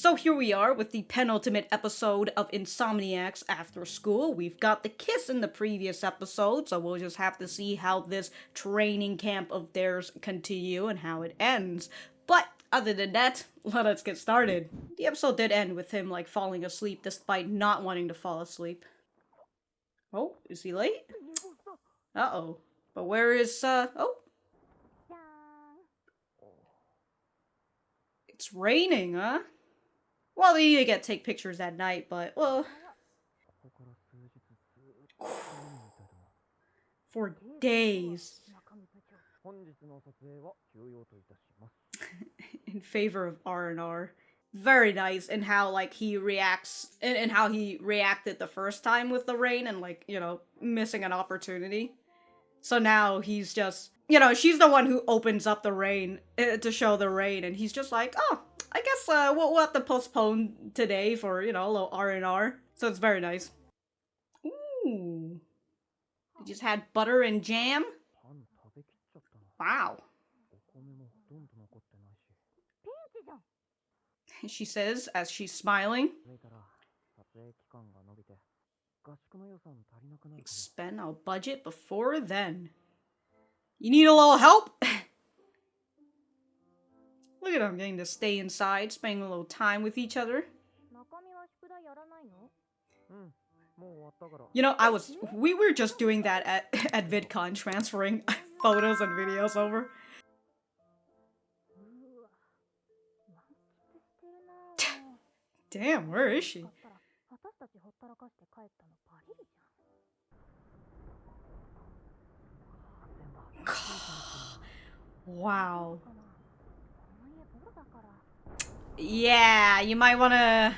So here we are with the penultimate episode of Insomniacs After School. We've got the kiss in the previous episode, so we'll just have to see how this training camp of theirs continue and how it ends. But other than that, let us get started. The episode did end with him like falling asleep despite not wanting to fall asleep. Oh, is he late? Uh-oh. But where is, oh. It's raining, huh? Well, you get take pictures at night, but, well... For days. In favor of R&R. Very nice in how, like, he reacts, and how he reacted the first time with the rain and, like, you know, missing an opportunity. So now he's just, you know, she's the one who opens up the rain, to show the rain, and he's just like, oh, I guess, we'll have to postpone today for, you know, a little R&R. So it's very nice. Ooh. You just had butter and jam? Wow. She says, as she's smiling. Expend our budget before then. You need a little help? Look at them getting to stay inside, spending a little time with each other. You know, we were just doing that at VidCon, transferring photos and videos over. Damn, where is she? Wow. Yeah, you might wanna...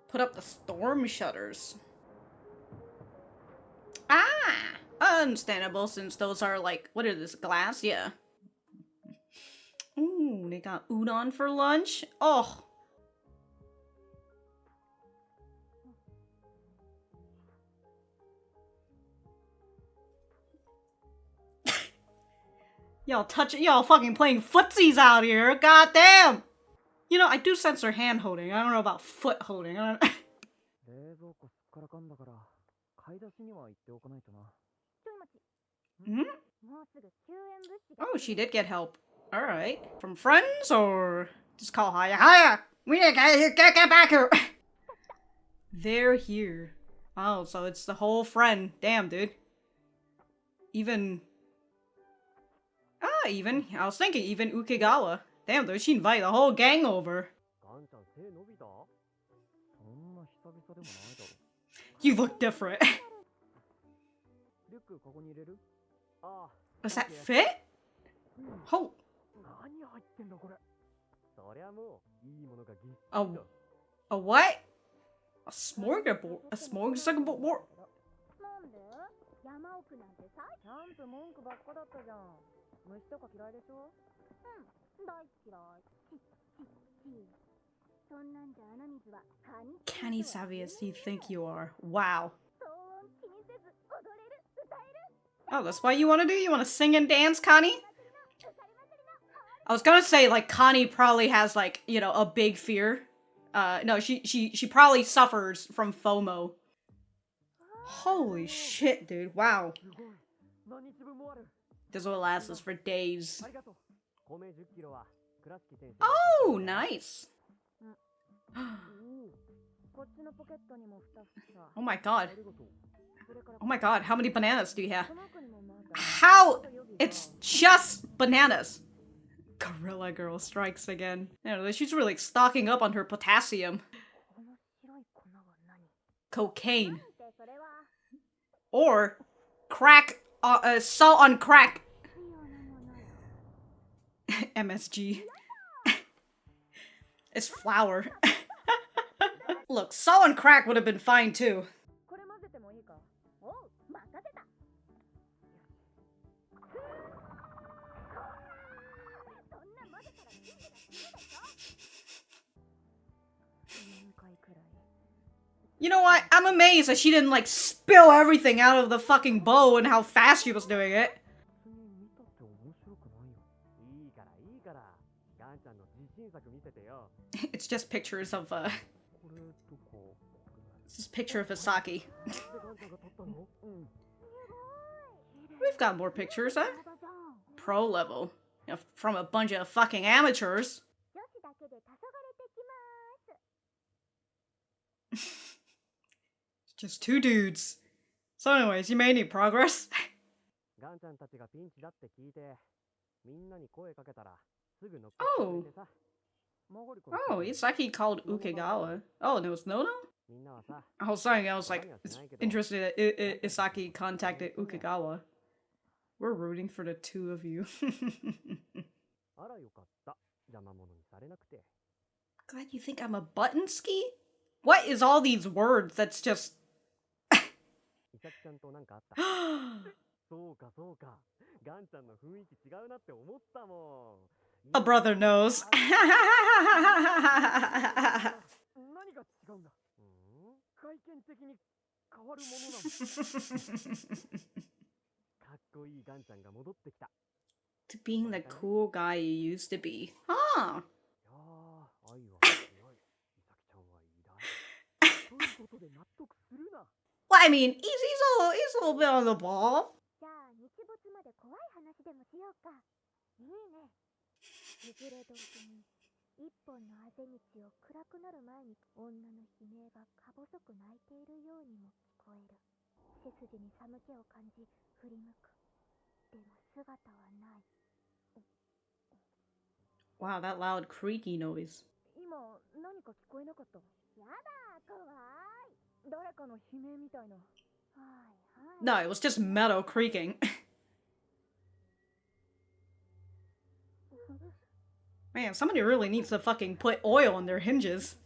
Put up the storm shutters. Ah! Understandable, since those are like, what is this, glass? Yeah. Ooh, they got udon for lunch? Oh! Y'all fucking playing footsies out here, goddamn! You know, I do sense her hand holding. I don't know about foot holding. I don't... Hmm? Oh, she did get help. Alright. From friends, or just call Hiya? Hiya! We need to get back here! They're here. Oh, so it's the whole friend. Damn, dude. Even... Ah, even. I was thinking even Ukegawa. Damn, dude, she invited the whole gang over. You look different. Does that fit? Oh. A what? A smorgasbord? A smorgasbord? Canny savvy as you think you are. Wow. Oh, that's what you want to do? You want to sing and dance, Connie? I was gonna say, like, Connie probably has, like, you know, a big fear. No, she probably suffers from FOMO. Holy shit, dude. Wow. This will last us for days. Oh, nice. Oh my god. Oh my god, how many bananas do you have? How? It's just bananas. Gorilla Girl strikes again. You know, she's really stocking up on her potassium. Cocaine. Or crack, salt on crack. MSG. It's flour. Look, salt and crack would have been fine too. You know what? I'm amazed that she didn't, like, spill everything out of the fucking bowl and how fast she was doing it. It's just pictures of, It's just a picture of Isaki. We've got more pictures, huh? Pro level. You know, from a bunch of fucking amateurs. It's just 2 dudes. So anyways, you made any progress? Oh. Oh, Isaki called Ukegawa. Oh, and it was Nono? I was saying, I was like, it's interesting that Isaki contacted Ukegawa. We're rooting for the 2 of you. Glad you think I'm a button ski? What is all these words that's just... A brother knows. To being the cool guy you used to be. Huh. Well, I mean, he's a little bit on the ball. Wow, that loud creaky noise. No, it was just metal creaking. Man, somebody really needs to fucking put oil on their hinges.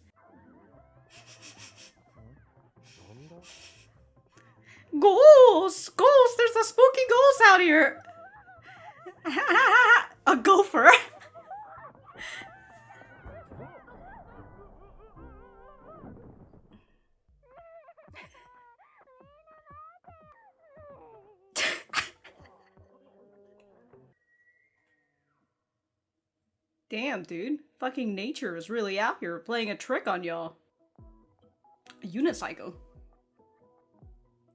Ghosts! Ghosts! There's a spooky ghost out here! A gopher! Damn, dude. Fucking nature is really out here playing a trick on y'all. A unicycle.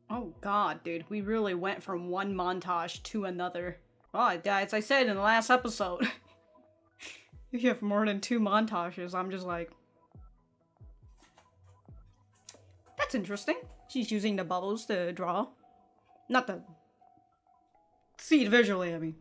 Oh god, dude. We really went from one montage to another. Oh, as I said in the last episode, if you have more than 2 montages, I'm just like... That's interesting. She's using the bubbles to draw. Not to see it visually, I mean.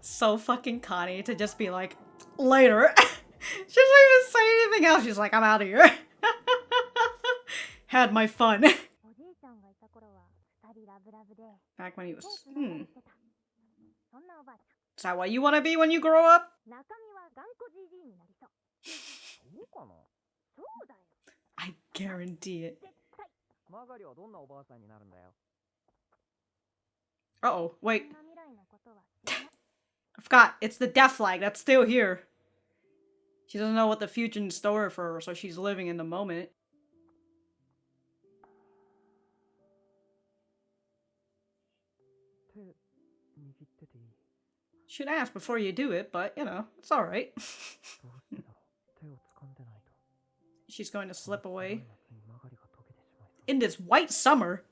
So fucking Connie to just be like, later. She doesn't even say anything else. She's like, I'm out of here. Had my fun. Back when he was... Is that what you want to be when you grow up? I guarantee it. Uh-oh, wait. I forgot, it's the death flag that's still here. She doesn't know what the future in store for her, so she's living in the moment. Should ask before you do it, but, you know, it's alright. She's going to slip away. In this white summer?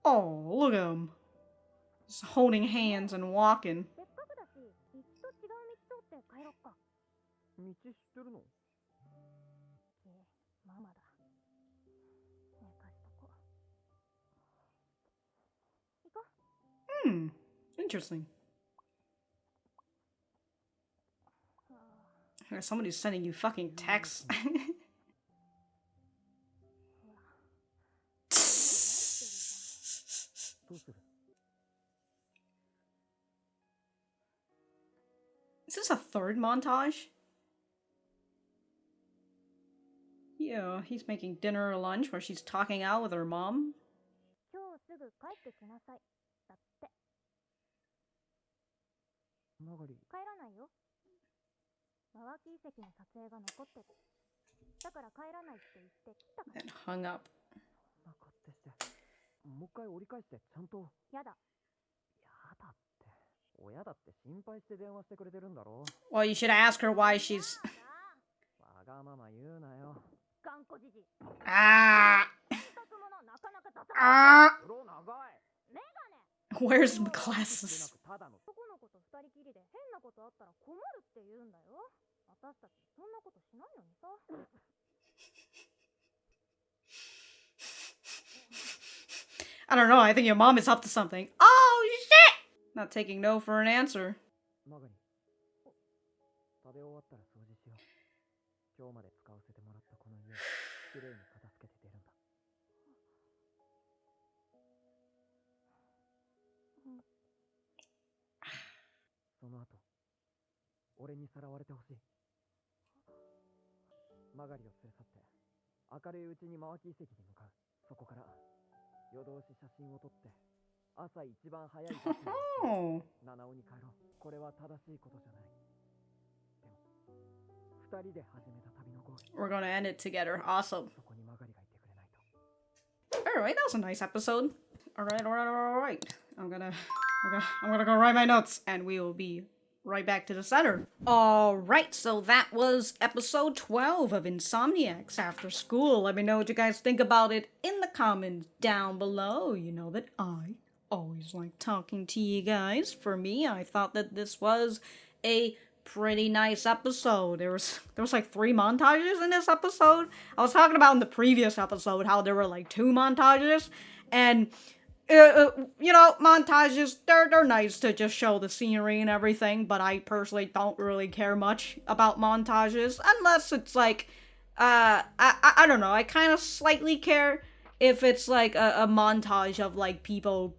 Oh, look at him. Just holding hands and walking. Interesting. Somebody's sending you fucking texts. Is this a 3rd montage? Yeah, he's making dinner or lunch where she's talking out with her mom. 今日すぐ帰ってきなさい。だって。マガリ。帰らないよ。マワキ遺跡の撮影が残ってる。だから帰らないって言って来たから。 And hung up. そんな勝手して。もう一回折り返してちゃんと。やだ。やだって。親だって心配して電話してくれてるんだろ。Well, you should ask her why she's. わがまま言うなよ。頑固じじい。 Ah! 洗濯物なかなか出さない。 Ah! 風呂長い。 メガネ。 Where's the glasses? ただの。男の子と二人きりで変なことあったら困るって言うんだよ。私たちそんなことしないのにさ。 I don't know, I think your mom is up to something. Oh, shit! Not taking no for an answer. マガリ。食べ終わったら掃除しよう。今日まで使わせてもらったこの家をきれいに片付けて出るんだ。その後、俺にさらわれてほしい。マガリを連れ去って、明るいうちにマワキ遺跡に向かう。そこから夜通し写真を撮って、朝一番早いバスに乗って七尾に帰ろう。これは正しいことじゃない。でも、二人で始めた旅のゴール。 We're gonna end it together. Awesome. そこにマガリがいてくれないと。 Alright, that was a nice episode. Alright. I'm gonna go write my notes and we will be right back to the center. Alright, so that was episode 12 of Insomniacs After School. Let me know what you guys think about it in the comments down below. You know that I always like talking to you guys. For me, I thought that this was a pretty nice episode. There was like 3 montages in this episode. I was talking about in the previous episode how there were like 2 montages, and you know, montages, they're nice to just show the scenery and everything, but I personally don't really care much about montages, unless it's like, I don't know, I kind of slightly care if it's like a montage of like people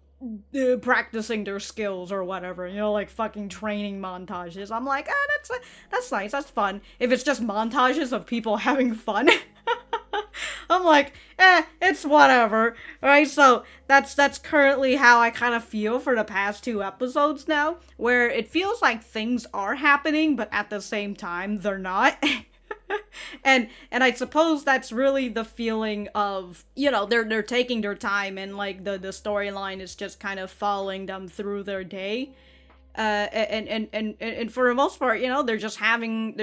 practicing their skills or whatever, you know, like fucking training montages. I'm like, that's nice, that's fun. If it's just montages of people having fun, I'm like, it's whatever, right? So that's currently how I kind of feel for the past 2 episodes now, where it feels like things are happening, but at the same time, they're not. and I suppose that's really the feeling of, you know, they're taking their time, and like the storyline is just kind of following them through their day. And for the most part, you know, they're just having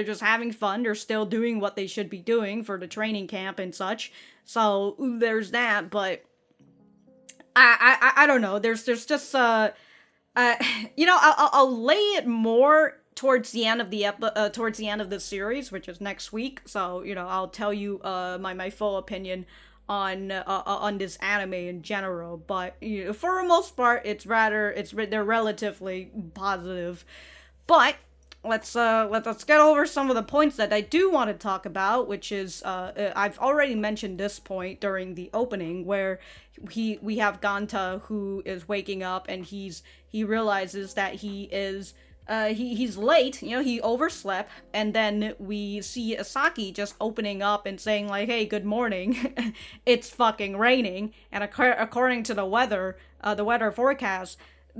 fun. They're still doing what they should be doing for the training camp and such. So there's that. But I don't know. There's just you know, I'll lay it more towards the end of the series, which is next week. So you know, I'll tell you my full opinion on this anime in general, but you know, for the most part, they're relatively positive. But let's get over some of the points that I do want to talk about, which is I've already mentioned this point during the opening, where we have Ganta who is waking up and he realizes that he's late, you know, he overslept, and then we see Isaki just opening up and saying like, hey, good morning, it's fucking raining, and according to the weather forecast,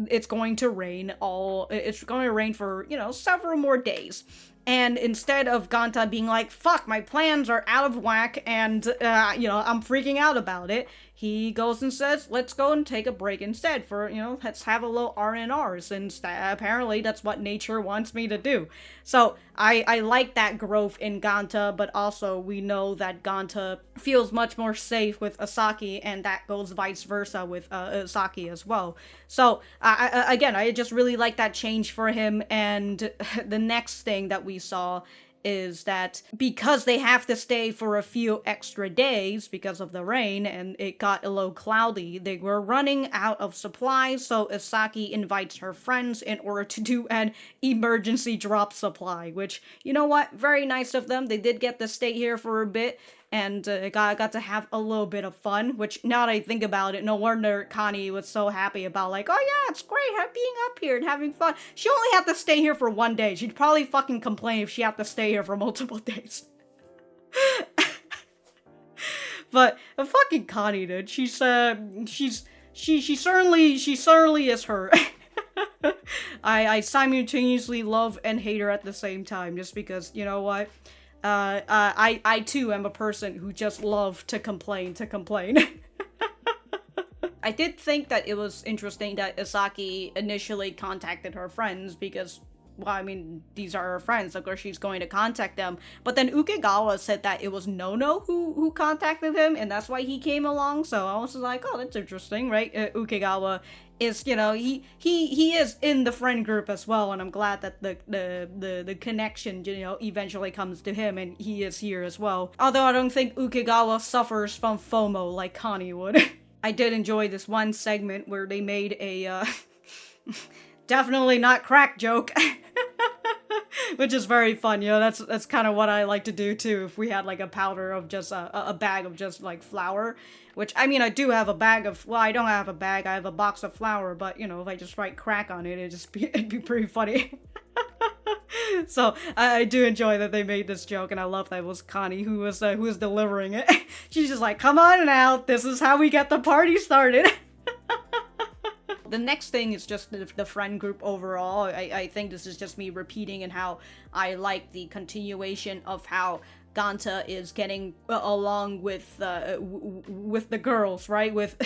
it's going to rain for, you know, several more days. And instead of Ganta being like, fuck, my plans are out of whack and, you know, I'm freaking out about it, he goes and says, let's go and take a break instead for, you know, let's have a little R&R, since apparently that's what nature wants me to do. So I like that growth in Ganta, but also we know that Ganta feels much more safe with Isaki, and that goes vice versa with Isaki as well. So I just really like that change for him. And the next thing that we saw is that because they have to stay for a few extra days because of the rain and it got a little cloudy, they were running out of supplies, so Isaki invites her friends in order to do an emergency drop supply, which, you know what, very nice of them. They did get to stay here for a bit and got to have a little bit of fun, which, now that I think about it, no wonder Connie was so happy about, like, oh yeah, it's great being up here and having fun. She only had to stay here for 1 day. She'd probably fucking complain if she had to stay here for multiple days. But fucking Connie, dude. She certainly is her. I simultaneously love and hate her at the same time, just because, you know what? I too am a person who just love to complain. I did think that it was interesting that Isaki initially contacted her friends because, well, I mean, these are her friends, of course she's going to contact them. But then Ukegawa said that it was Nono who contacted him, and that's why he came along, so I was like, oh, that's interesting, right? Ukegawa is, you know, he is in the friend group as well, and I'm glad that the connection, you know, eventually comes to him, and he is here as well. Although I don't think Ukegawa suffers from FOMO like Connie would. I did enjoy this one segment where they made a, definitely not crack joke. Which is very fun, you know, that's kind of what I like to do too, if we had like a powder of just, a bag of just like flour. Which, I mean, I do have a bag of, well, I don't have a bag, I have a box of flour, but, you know, if I just write crack on it, it'd be pretty funny. So, I do enjoy that they made this joke, and I love that it was Connie who was delivering it. She's just like, come on now, this is how we get the party started. The next thing is just the friend group overall. I think this is just me repeating and how I like the continuation of how Ganta is getting along with the girls, right? With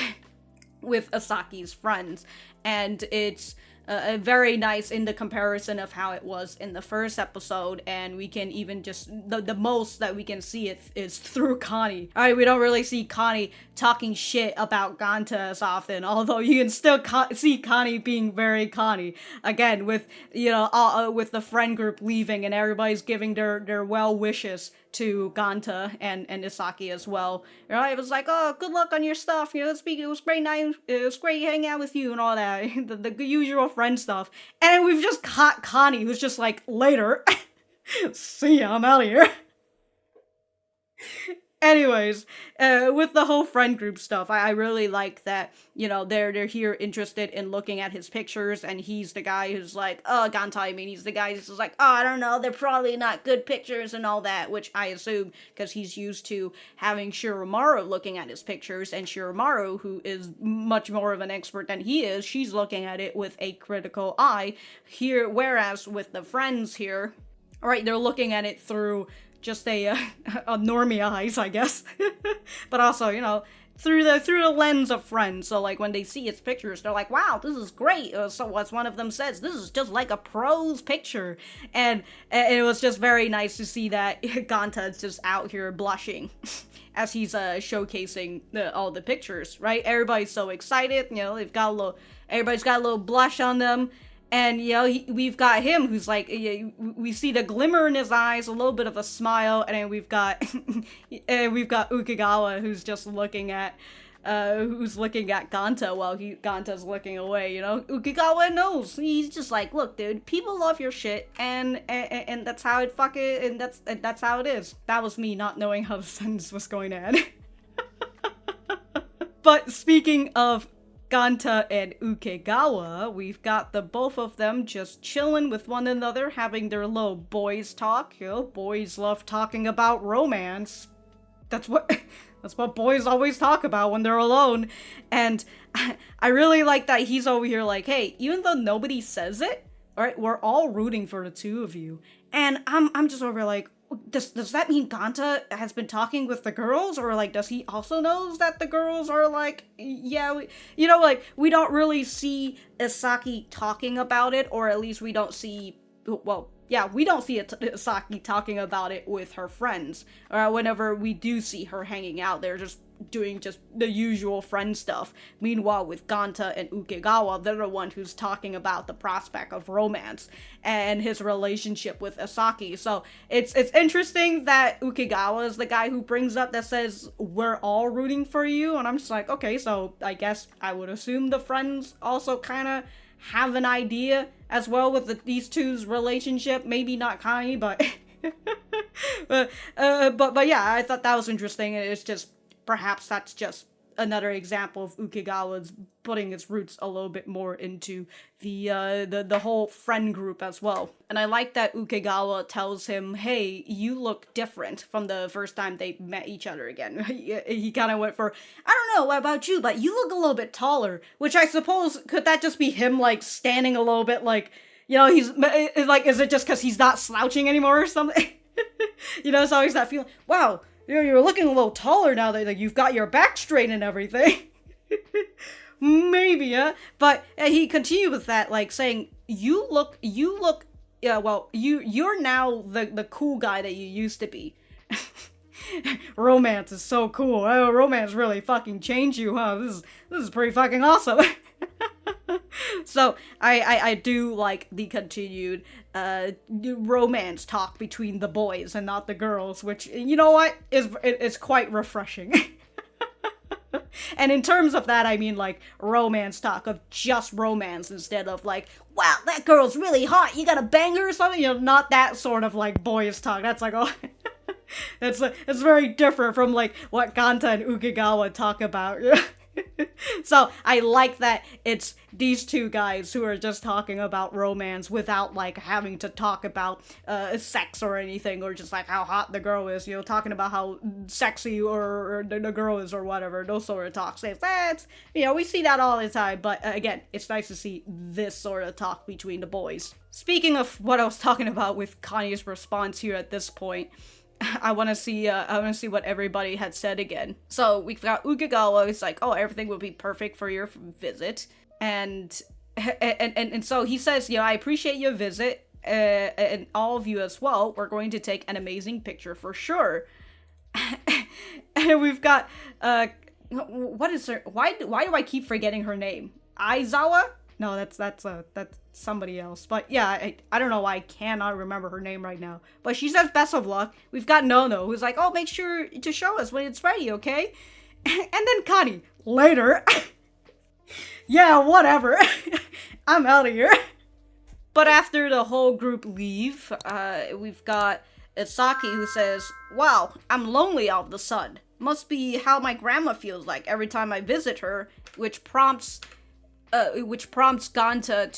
Asaki's friends, and it's very nice in the comparison of how it was in the first episode, and we can even just, the most that we can see it is through Connie. Alright, we don't really see Connie talking shit about Ganta as often, although you can still see Connie being very Connie. Again, with, you know, with the friend group leaving and everybody's giving their well wishes to Ganta and Isaki as well. You know, it was like, oh, good luck on your stuff, you know, it was great night, it was great hanging out with you and all that, the usual friend stuff. And we've just caught Connie, who's just like, later. See ya, I'm out of here. Anyways, with the whole friend group stuff, I really like that, you know, they're here interested in looking at his pictures, and he's the guy who's like, oh, Ganta, I mean, he's the guy who's like, oh, I don't know, they're probably not good pictures and all that, which I assume, because he's used to having Shiramaru looking at his pictures, and Shiramaru, who is much more of an expert than he is, she's looking at it with a critical eye, here, whereas with the friends here, alright, they're looking at it through just a normie eyes, I guess. But also, you know, through the lens of friends. So like when they see its pictures, they're like, wow, this is great. So as one of them says, this is just like a pro's picture. And it was just very nice to see that Ganta is just out here blushing as he's showcasing all the pictures, right? Everybody's so excited, you know, everybody's got a little blush on them. And, you know, we've got him who's like, we see the glimmer in his eyes, a little bit of a smile, and then we've got Ukegawa who's just looking at Ganta while Ganta's looking away, you know? Ukegawa knows. He's just like, look, dude, people love your shit, and that's how it that's how it is. That was me not knowing how the sentence was going to end. But speaking of Ganta and Ukegawa, we've got the both of them just chilling with one another, having their little boys talk. You know, boys love talking about romance. That's what boys always talk about when they're alone. And I really like that he's over here like, hey, even though nobody says it, alright, we're all rooting for the two of you. And I'm just over here like, does that mean Ganta has been talking with the girls, or like does he also knows that the girls are like, yeah, you know, like we don't really see Isaki talking about it, or at least we don't see, well, yeah, we don't see Isaki talking about it with her friends, or whenever we do see her hanging out, they're just doing just the usual friend stuff. Meanwhile, with Ganta and Ukegawa, they're the one who's talking about the prospect of romance and his relationship with Isaki. So it's interesting that Ukegawa is the guy who brings up that says, we're all rooting for you, and I'm just like, okay, so I guess I would assume the friends also kind of have an idea as well with these two's relationship. Maybe not Connie, but but yeah, I thought that was interesting. It's just, perhaps that's just another example of Ukegawa's putting its roots a little bit more into the whole friend group as well. And I like that Ukegawa tells him, hey, you look different from the first time they met each other again. He kind of went for, I don't know, what about you, but you look a little bit taller, which I suppose, could that just be him, like, standing a little bit, like, you know, he's, like, is it just because he's not slouching anymore or something? You know, so he's not feeling, wow, you're looking a little taller now that, like, you've got your back straight and everything. Maybe, yeah. But he continued with that, like, saying, you look, yeah, well, you're now the cool guy that you used to be. Romance is so cool. Oh, romance really fucking changed you, huh? This is pretty fucking awesome. So I do like the continued romance talk between the boys and not the girls, which, you know what, is quite refreshing. And in terms of that, I mean, like, romance talk of just romance instead of, like, wow, that girl's really hot, you gotta bang her or something, you know, not that sort of, like, boys talk. That's like, oh, it's very different from, like, what Ganta and Ukegawa talk about. So I like that it's these two guys who are just talking about romance without, like, having to talk about sex or anything, or just, like, how hot the girl is, you know, talking about how sexy or the girl is or whatever, those sort of talks. That's, you know, we see that all the time, but again, it's nice to see this sort of talk between the boys. Speaking of what I was talking about with Kanye's response here at this point, I want to see what everybody had said again. So we've got Ukegawa. It's like, oh, everything will be perfect for your visit, and so he says, you know, I appreciate your visit, and all of you as well. We're going to take an amazing picture for sure. And we've got what is her? Why do I keep forgetting her name? Aizawa? No, that's somebody else. But yeah, I don't know why I cannot remember her name right now. But she says best of luck. We've got Nono, who's like, oh, make sure to show us when it's ready, okay? And then Kani, later. Yeah, whatever. I'm out of here. But after the whole group leave, we've got Isaki, who says, wow, I'm lonely out of the sun. Must be how my grandma feels like every time I visit her, which prompts Ganta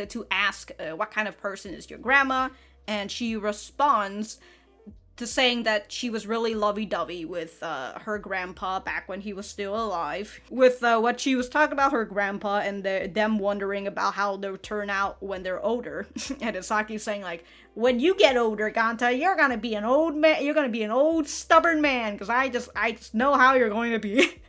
to ask what kind of person is your grandma, and she responds to saying that she was really lovey-dovey with her grandpa back when he was still alive, with what she was talking about her grandpa and them wondering about how they'll turn out when they're older. And Isaki's saying, like, when you get older, Ganta, you're gonna be an old man, you're gonna be an old stubborn man, because I just know how you're going to be.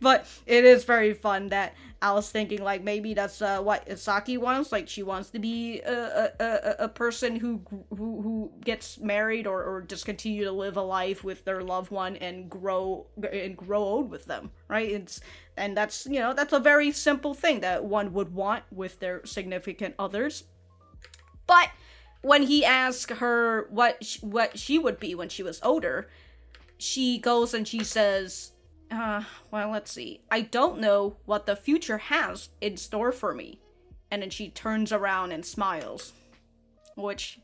But it is very fun that I was thinking, like, maybe that's what Isaki wants. Like, she wants to be a person who gets married or just continue to live a life with their loved one and grow old with them, right? And that's, you know, that's a very simple thing that one would want with their significant others. But when he asks her what she would be when she was older, she goes and she says, well, let's see. I don't know what the future has in store for me. And then she turns around and smiles. Which,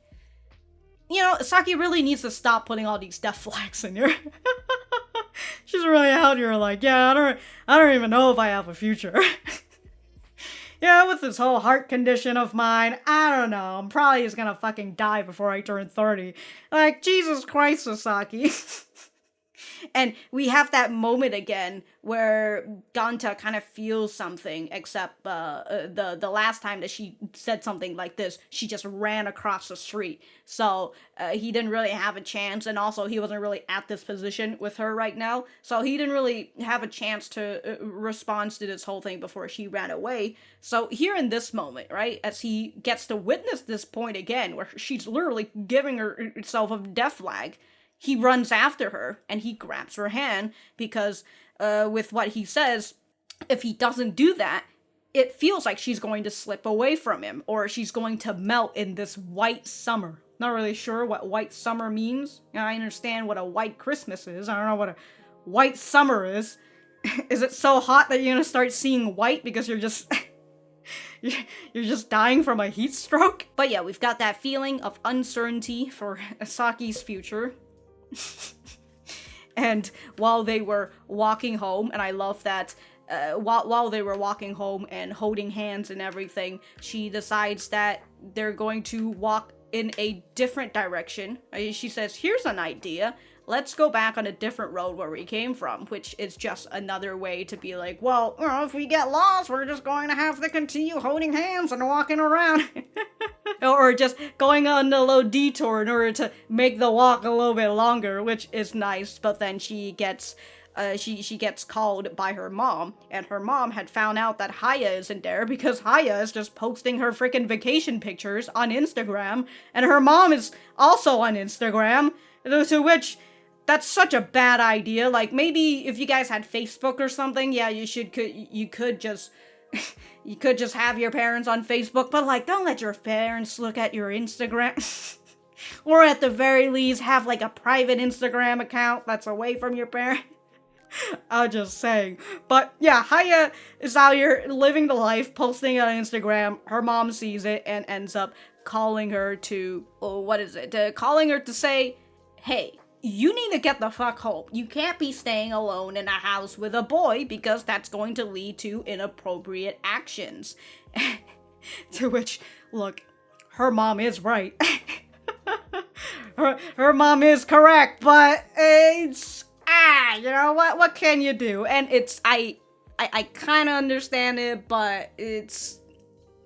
you know, Saki really needs to stop putting all these death flags in here. She's really out here like, yeah, I don't even know if I have a future. Yeah, with this whole heart condition of mine, I don't know. I'm probably just gonna fucking die before I turn 30. Like, Jesus Christ, Sasaki. And we have that moment again where Ganta kind of feels something, except the last time that she said something like this, she just ran across the street. So he didn't really have a chance, and also he wasn't really at this position with her right now. So he didn't really have a chance to respond to this whole thing before she ran away. So here in this moment, right, as he gets to witness this point again, where she's literally giving herself a death flag, he runs after her, and he grabs her hand, because with what he says, if he doesn't do that, it feels like she's going to slip away from him, or she's going to melt in this white summer. Not really sure what white summer means. I understand what a white Christmas is. I don't know what a white summer is. Is it so hot that you're gonna start seeing white because you're just... you're just dying from a heat stroke? But yeah, we've got that feeling of uncertainty for Asaki's future. And while they were walking home, and I love that, while they were walking home and holding hands and everything, she decides that they're going to walk in a different direction. She says, here's an idea. Let's go back on a different road where we came from, which is just another way to be like, well, if we get lost, we're just going to have to continue holding hands and walking around. Or just going on a little detour in order to make the walk a little bit longer, which is nice. But then she gets called by her mom, and her mom had found out that Haya isn't there because Haya is just posting her freaking vacation pictures on Instagram, and her mom is also on Instagram, to which, that's such a bad idea. Like, maybe if you guys had Facebook or something, yeah, you could just have your parents on Facebook, but like, don't let your parents look at your Instagram. Or at the very least, have like a private Instagram account that's away from your parents. I'm just saying. But yeah, Haya is out here living the life, posting on Instagram. Her mom sees it and ends up calling her to, calling her to say, hey, you need to get the fuck home. You can't be staying alone in a house with a boy because that's going to lead to inappropriate actions. To which, look, her mom is right. her mom is correct, but it's, you know, what can you do? And it's, I kind of understand it, but it's,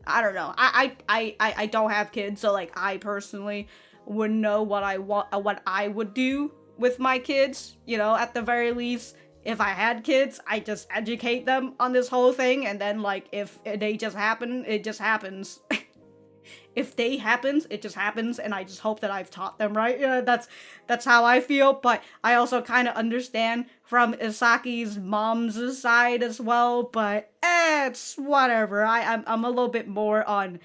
I don't know. I don't have kids, so like, I personally wouldn't know what I would do with my kids. You know, at the very least, if I had kids, I just educate them on this whole thing, and then like, if they just happen, it just happens. If they happens, it just happens, and I just hope that I've taught them right. Yeah, that's how I feel, but I also kind of understand from Isaki's mom's side as well, but it's whatever. I'm a little bit more on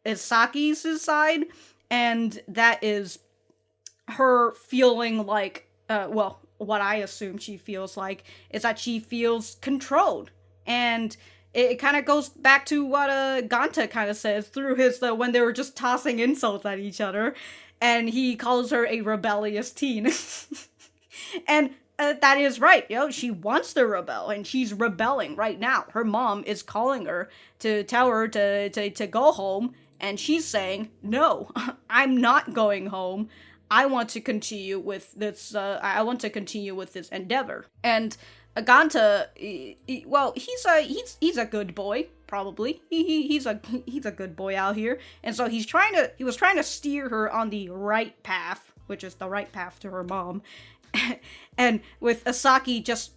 Isaki's side, and that is her feeling like, what I assume she feels like is that she feels controlled, and it kind of goes back to what Ganta kind of says through his, when they were just tossing insults at each other, and he calls her a rebellious teen. And that is right, you know, she wants to rebel, and she's rebelling right now. Her mom is calling her to tell her to go home, and she's saying, no, I'm not going home. I want to continue with this, this endeavor. And Ganta, well, he's a good boy, probably. He's a good boy out here, and so he was trying to steer her on the right path, which is the right path to her mom, and with Isaki just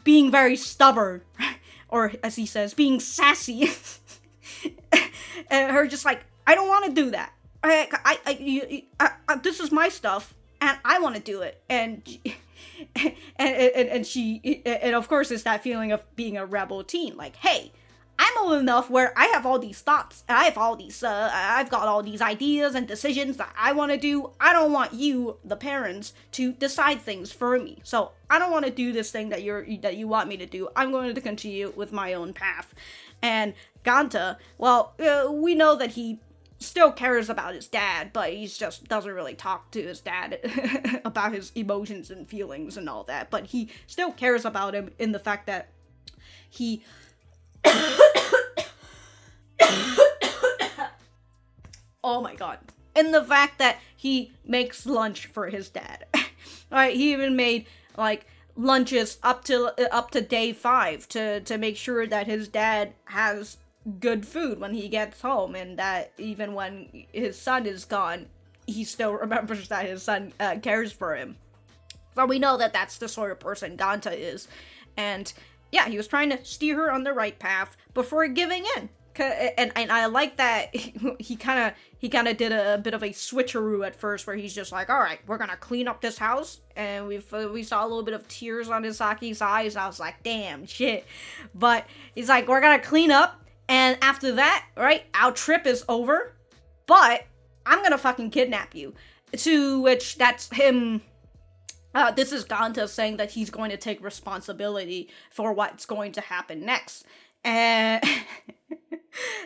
being very stubborn, or as he says, being sassy, and her just like, I don't want to do that. This is my stuff, and I want to do it, and she of course it's that feeling of being a rebel teen, like, hey, I'm old enough where I have all these thoughts, and I've got all these ideas and decisions that I want to do. I don't want you, the parents, to decide things for me. So I don't want to do this thing that you want me to do. I'm going to continue with my own path. And Ganta, well, we know that he still cares about his dad, but he just doesn't really talk to his dad about his emotions and feelings and all that. But he still cares about him in the fact that he oh my god. In the fact that he makes lunch for his dad. Alright, he even made like lunches up to day 5 to make sure that his dad has good food when he gets home, and that even when his son is gone, he still remembers that his son cares for him. So we know that that's the sort of person Ganta is, and yeah, he was trying to steer her on the right path before giving in. And I like that he kind of did a bit of a switcheroo at first, where he's just like, all right, we're gonna clean up this house, and we saw a little bit of tears on Isaki's eyes. I was like, damn shit, but he's like, we're gonna clean up. And after that, right, our trip is over, but I'm gonna fucking kidnap you. To which, that's him, this is Ganta saying that he's going to take responsibility for what's going to happen next. And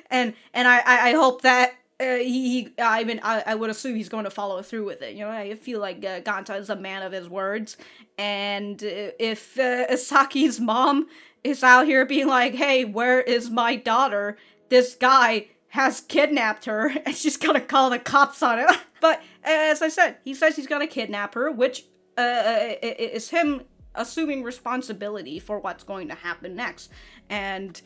and I hope that I would assume he's going to follow through with it. You know, I feel like Ganta is a man of his words, and if Isaki's mom is out here being like, "Hey, where is my daughter? This guy has kidnapped her," and she's gonna call the cops on him. But as I said, he says he's gonna kidnap her, which is him assuming responsibility for what's going to happen next. And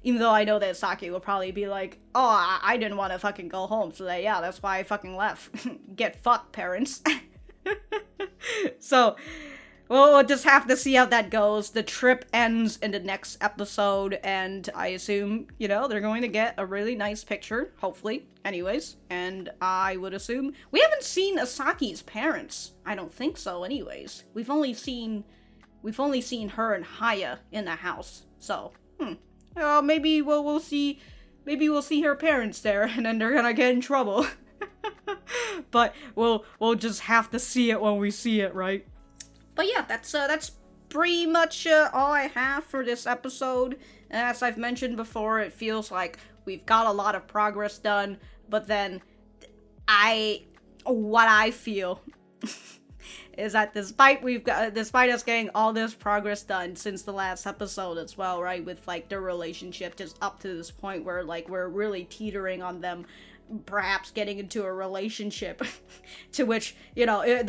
even though I know that Saki will probably be like, "Oh, I didn't want to fucking go home, so that's why I fucking left." Get fucked, parents. So, we'll just have to see how that goes. The trip ends in the next episode, and I assume, they're going to get a really nice picture, hopefully, anyways. And I would assume... We haven't seen Asaki's parents. I don't think so, anyways. We've only seen her and Haya in the house. So, maybe we'll see her parents there, and then they're gonna get in trouble. But we'll just have to see it when we see it, right? But yeah, that's pretty much all I have for this episode. And as I've mentioned before, it feels like we've got a lot of progress done, but then what I feel is that despite us getting all this progress done since the last episode as well, right, with like their relationship just up to this point where like we're really teetering on them perhaps getting into a relationship, to which, the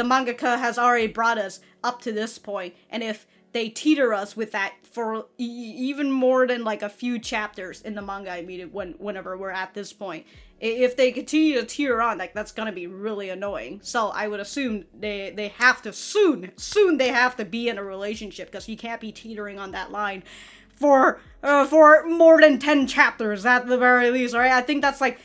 mangaka has already brought us up to this point, and if they teeter us with that for even more than like a few chapters in the manga, I mean, whenever we're at this point, if they continue to teeter on, like, that's gonna be really annoying. So I would assume they have to soon they have to be in a relationship, because you can't be teetering on that line for more than 10 chapters at the very least, right? I think that's like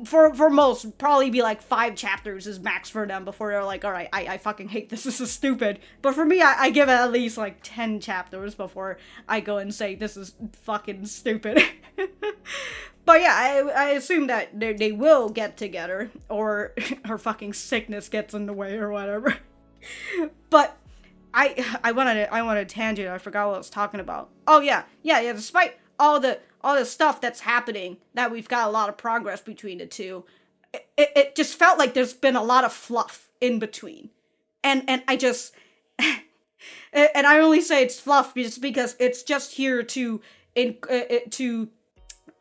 for most, probably be like 5 chapters is max for them before they're like, alright, I fucking hate this is stupid. But for me, I give it at least like 10 chapters before I go and say this is fucking stupid. But yeah, I assume that they will get together, or her fucking sickness gets in the way or whatever. But I wanted a tangent, I forgot what I was talking about. Oh yeah, despite all the stuff that's happening, that we've got a lot of progress between the two, it just felt like there's been a lot of fluff in between. And I just... and I only say it's fluff just because it's just here to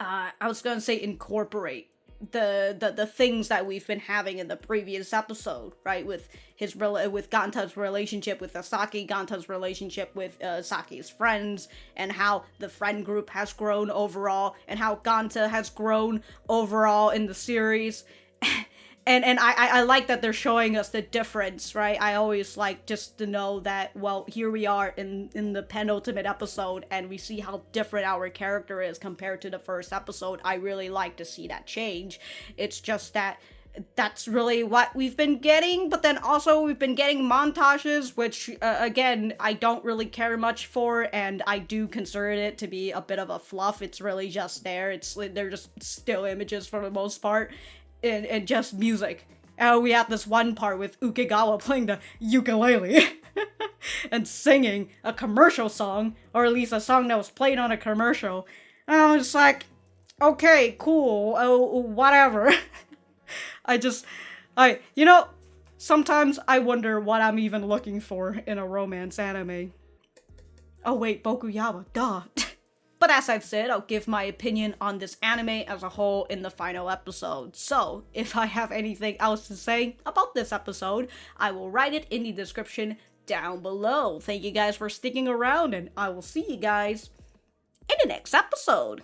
I was gonna say incorporate the things that we've been having in the previous episode, right? With Ganta's relationship with Asaki, Ganta's relationship with Saki's friends, and how the friend group has grown overall, and how Ganta has grown overall in the series. And I like that they're showing us the difference, right? I always like just to know that, well, here we are in the penultimate episode, and we see how different our character is compared to the first episode. I really like to see that change. It's just that that's really what we've been getting, but then also we've been getting montages, which, again, I don't really care much for, and I do consider it to be a bit of a fluff. It's really just there. They're just still images for the most part. And just music. We have this one part with Ukegawa playing the ukulele and singing a commercial song, or at least a song that was played on a commercial. And I was like, okay, cool, whatever. Sometimes I wonder what I'm even looking for in a romance anime. Oh wait, Bokuyawa, duh. But as I've said, I'll give my opinion on this anime as a whole in the final episode. So, if I have anything else to say about this episode, I will write it in the description down below. Thank you guys for sticking around, and I will see you guys in the next episode.